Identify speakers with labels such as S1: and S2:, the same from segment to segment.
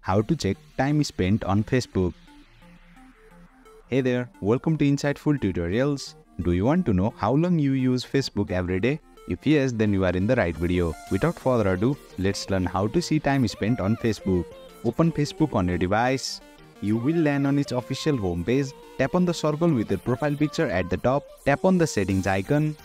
S1: how to check time spent on Facebook. Hey there, welcome to Insightful Tutorials. Do you want to know how long you use Facebook every day? If yes, then you are in the right video. Without further ado, let's learn how to see time spent on Facebook. Open Facebook on your device. You will land on its official homepage. Tap on the circle with your profile picture at the top. Tap on the settings icon.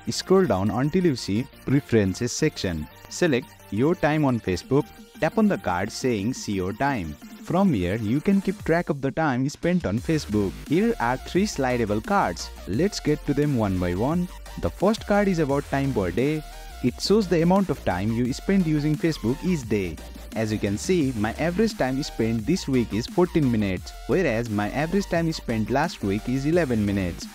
S1: Scroll down until you see Preferences section. Select Your Time on Facebook. Tap on the card saying See Your Time. From here, you can keep track of the time spent on Facebook. Here are 3 slidable cards. Let's get to them one by one. The first card is about time per day. It shows the amount of time you spend using Facebook each day. As you can see, my average time spent this week is 14 minutes, whereas my average time spent last week is 11 minutes.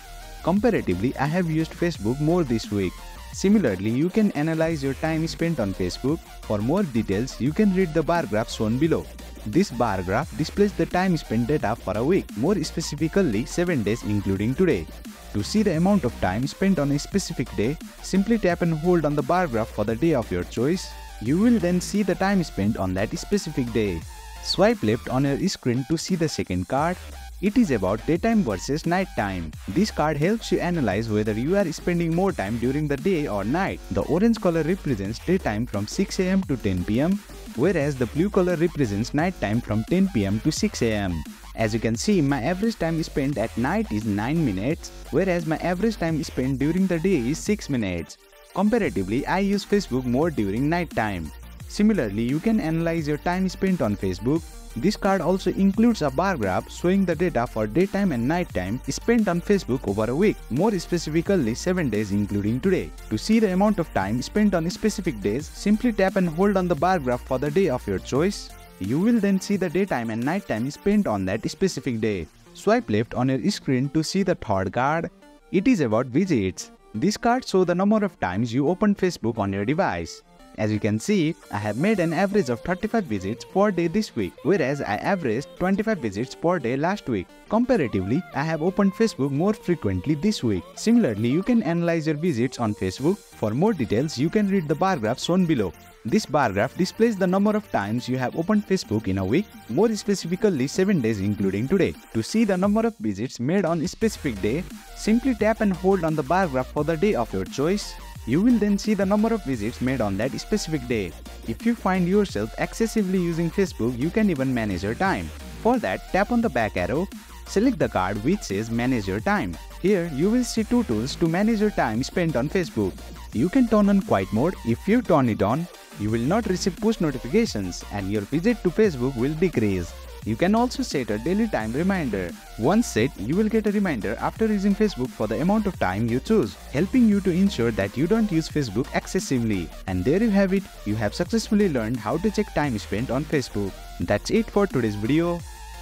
S1: Comparatively, I have used Facebook more this week. Similarly, you can analyze your time spent on Facebook. For more details, you can read the bar graph shown below. This bar graph displays the time spent data for a week, more specifically 7 days including today. To see the amount of time spent on a specific day, simply tap and hold on the bar graph for the day of your choice. You will then see the time spent on that specific day. Swipe left on your screen to see the second card. It is about daytime versus nighttime. This card helps you analyze whether you are spending more time during the day or night. The orange color represents daytime from 6 am to 10 pm, whereas the blue color represents nighttime from 10 pm to 6 am. As you can see, my average time spent at night is 9 minutes, whereas my average time spent during the day is 6 minutes. Comparatively, I use Facebook more during night time. Similarly, you can analyze your time spent on Facebook. This card also includes a bar graph showing the data for daytime and nighttime spent on Facebook over a week, more specifically 7 days including today. To see the amount of time spent on specific days, simply tap and hold on the bar graph for the day of your choice. You will then see the daytime and nighttime spent on that specific day. Swipe left on your screen to see the third card. It is about visits. This card shows the number of times you open Facebook on your device. As you can see, I have made an average of 35 visits per day this week, whereas I averaged 25 visits per day last week. Comparatively, I have opened Facebook more frequently this week. Similarly, you can analyze your visits on Facebook. For more details, you can read the bar graph shown below. This bar graph displays the number of times you have opened Facebook in a week, more specifically 7 days including today. To see the number of visits made on a specific day, simply tap and hold on the bar graph for the day of your choice. You will then see the number of visits made on that specific day. If you find yourself excessively using Facebook, you can even manage your time. For that, tap on the back arrow, select the card which says Manage Your Time. Here, you will see 2 tools to manage your time spent on Facebook. You can turn on quiet mode. If you turn it on, you will not receive push notifications and your visit to Facebook will decrease. You can also set a daily time reminder. Once set, you will get a reminder after using Facebook for the amount of time you choose, helping you to ensure that you don't use Facebook excessively. And there you have it, you have successfully learned how to check time spent on Facebook. That's it for today's video.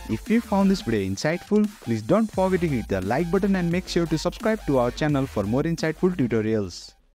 S1: If you found this video insightful, please don't forget to hit the like button and make sure to subscribe to our channel for more insightful tutorials.